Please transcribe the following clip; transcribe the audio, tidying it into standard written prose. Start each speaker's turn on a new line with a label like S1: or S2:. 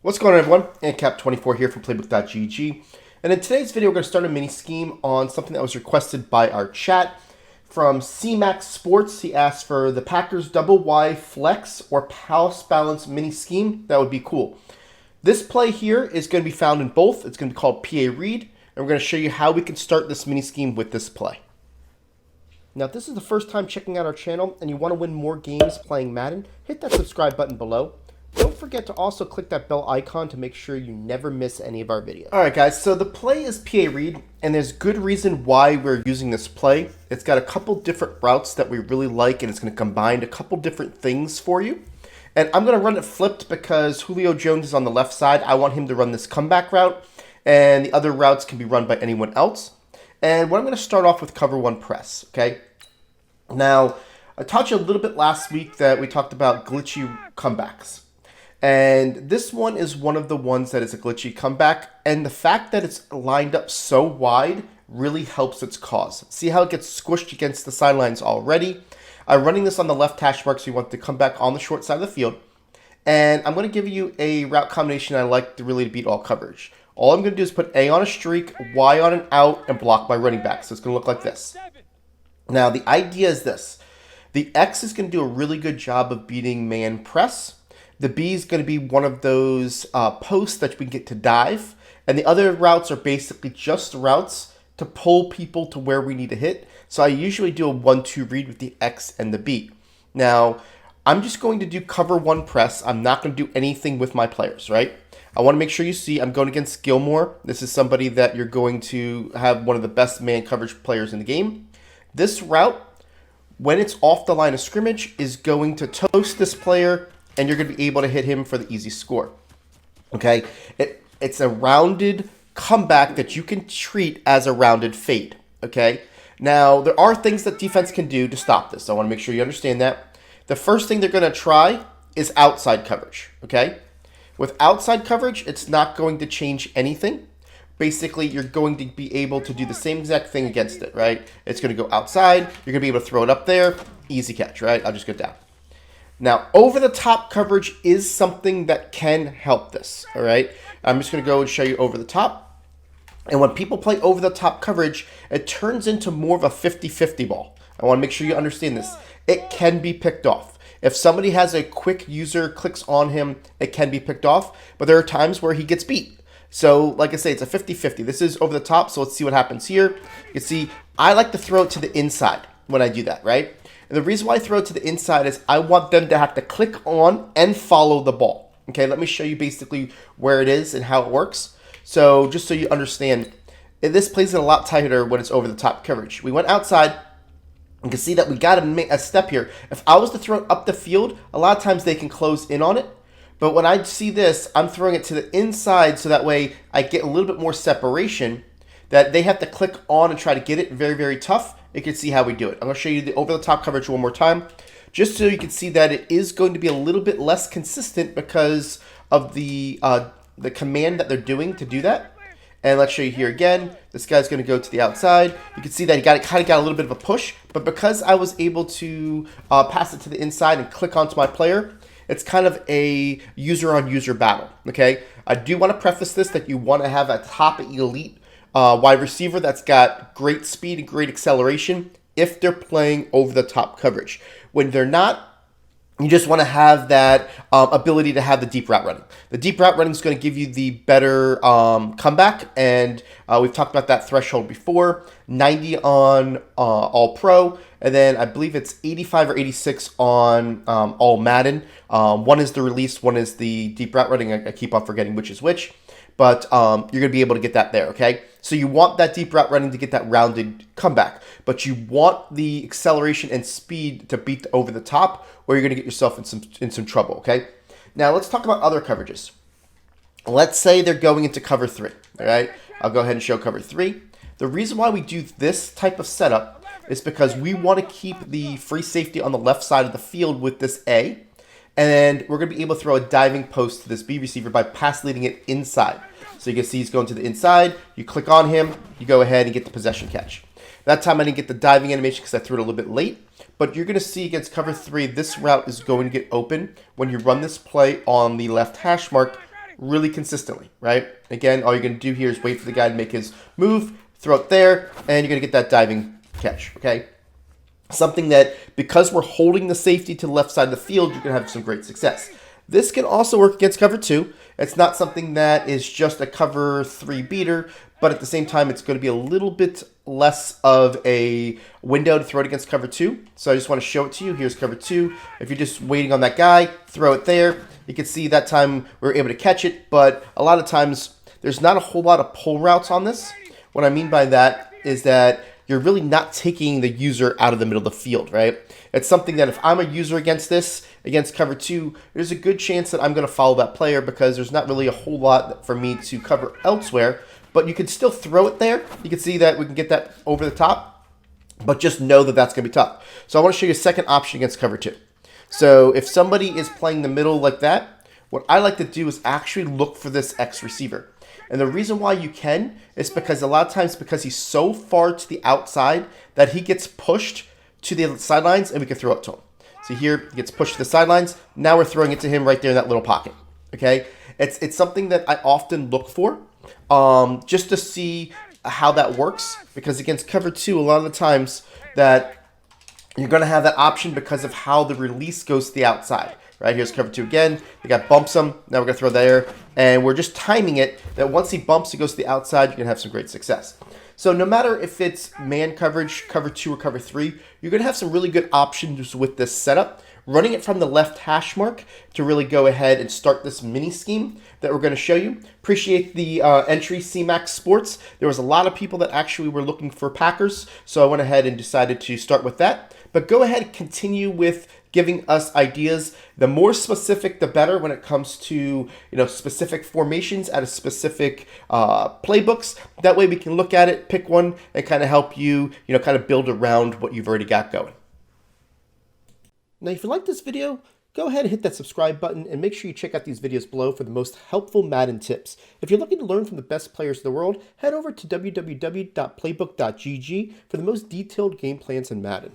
S1: What's going on, everyone? AndCap24 here from Playbook.gg. And in today's video, we're going to start a mini scheme on something that was requested by our chat from CMAX Sports. He asked for the Packers double Y flex or pass balance mini scheme. That would be cool. This play here is going to be found in both. It's going to be called PA Read, and we're going to show you how we can start this mini scheme with this play. Now, if this is the first time checking out our channel and you want to win more games playing Madden, hit that subscribe button below. Don't forget to also click that bell icon to make sure you never miss any of our videos. Alright guys, so the play is PA Read, and there's good reason why we're using this play. It's got a couple different routes that we really like, and it's going to combine a couple different things for you. And I'm going to run it flipped because Julio Jones is on the left side. I want him to run this comeback route, and the other routes can be run by anyone else. And what I'm going to start off with cover one press, okay? Now, I taught you a little bit last week that we talked about glitchy comebacks. And this one is one of the ones that is a glitchy comeback. And the fact that it's lined up so wide really helps its cause. See how it gets squished against the sidelines already? I'm running this on the left hash mark, so you want to come back on the short side of the field. And I'm going to give you a route combination I like to really beat all coverage. All I'm going to do is put A on a streak, Y on an out, and block my running back. So it's going to look like this. Now, the idea is this. The X is going to do a really good job of beating man press. The B is going to be one of those posts that we get to dive. And the other routes are basically just routes to pull people to where we need to hit. So I usually do a 1-2 read with the X and the B. Now, I'm just going to do cover one press. I'm not going to do anything with my players, right? I want to make sure you see I'm going against Gilmore. This is somebody that you're going to have one of the best man coverage players in the game. This route, when it's off the line of scrimmage, is going to toast this player, and you're going to be able to hit him for the easy score. Okay? It's a rounded comeback that you can treat as a rounded fade. Okay? Now, there are things that defense can do to stop this. I want to make sure you understand that. The first thing they're going to try is outside coverage. Okay? With outside coverage, it's not going to change anything. Basically, you're going to be able to do the same exact thing against it, right? It's going to go outside. You're going to be able to throw it up there. Easy catch, right? I'll just go down. Now, over-the-top coverage is something that can help this, all right? I'm just going to go and show you over-the-top. And when people play over-the-top coverage, it turns into more of a 50-50 ball. I want to make sure you understand this. It can be picked off. If somebody has a quick user, clicks on him, it can be picked off. But there are times where he gets beat. So, like I say, it's a 50-50. This is over the top, so let's see what happens here. You can see I like to throw it to the inside when I do that, right? And the reason why I throw it to the inside is I want them to have to click on and follow the ball. Okay, let me show you basically where it is and how it works. So just so you understand, this plays it a lot tighter when it's over the top coverage. We went outside. You can see that we got to make a step here. If I was to throw it up the field, a lot of times they can close in on it. But when I see this, I'm throwing it to the inside so that way I get a little bit more separation that they have to click on and try to get it. Very, very tough. You can see how we do it. I'm going to show you the over-the-top coverage one more time, just so you can see that it is going to be a little bit less consistent because of the command that they're doing to do that. And let's show you here again. This guy's going to go to the outside. You can see that he kind of got a little bit of a push, but because I was able to pass it to the inside and click onto my player, it's kind of a user-on-user battle, okay? I do want to preface this that you want to have a top elite wide receiver that's got great speed and great acceleration if they're playing over-the-top coverage. When they're not, you just want to have that ability to have the deep route running. The deep route running is going to give you the better comeback, and we've talked about that threshold before. 90 on All-Pro, and then I believe it's 85 or 86 on All Madden. One is the release, one is the deep route running. I keep on forgetting which is which. But you're going to be able to get that there, okay? So you want that deep route running to get that rounded comeback. But you want the acceleration and speed to beat over the top, or you're going to get yourself in some trouble, okay? Now, let's talk about other coverages. Let's say they're going into cover 3, all right? I'll go ahead and show cover 3. The reason why we do this type of setup is because we want to keep the free safety on the left side of the field with this A. And we're going to be able to throw a diving post to this B receiver by pass leading it inside. So you can see he's going to the inside. You click on him. You go ahead and get the possession catch. That time I didn't get the diving animation because I threw it a little bit late. But you're going to see against cover 3, this route is going to get open when you run this play on the left hash mark really consistently, right? Again, all you're going to do here is wait for the guy to make his move, throw it there, and you're going to get that diving catch, okay? Something that, because we're holding the safety to the left side of the field, you're going to have some great success. This can also work against cover 2. It's not something that is just a cover 3 beater, but at the same time, it's going to be a little bit less of a window to throw it against cover 2. So I just want to show it to you. Here's cover 2. If you're just waiting on that guy, throw it there. You can see that time we were able to catch it, but a lot of times there's not a whole lot of pull routes on this. What I mean by that is that you're really not taking the user out of the middle of the field, right? It's something that if I'm a user against this, against cover 2, there's a good chance that I'm going to follow that player because there's not really a whole lot for me to cover elsewhere, but you can still throw it there. You can see that we can get that over the top, but just know that that's going to be tough. So I want to show you a second option against cover 2. So if somebody is playing the middle like that, what I like to do is actually look for this X receiver. And the reason why you can is because a lot of times because he's so far to the outside that he gets pushed to the sidelines and we can throw it to him. So here he gets pushed to the sidelines. Now we're throwing it to him right there in that little pocket. Okay, it's something that I often look for just to see how that works, because against cover 2, a lot of the times that you're going to have that option because of how the release goes to the outside. Right, here's cover 2 again. The guy bumps him. Now we're going to throw there. And we're just timing it that once he bumps, he goes to the outside, you're going to have some great success. So no matter if it's man coverage, cover 2, or cover 3, you're going to have some really good options with this setup. Running it from the left hash mark to really go ahead and start this mini scheme that we're going to show you. Appreciate the entry, CMAX Sports. There was a lot of people that actually were looking for Packers, so I went ahead and decided to start with that. But go ahead and continue with giving us ideas. The more specific, the better when it comes to specific formations out of specific playbooks. That way we can look at it, pick one, and kind of help you, kind of build around what you've already got going. Now, if you like this video, go ahead and hit that subscribe button and make sure you check out these videos below for the most helpful Madden tips. If you're looking to learn from the best players in the world, head over to www.playbook.gg for the most detailed game plans in Madden.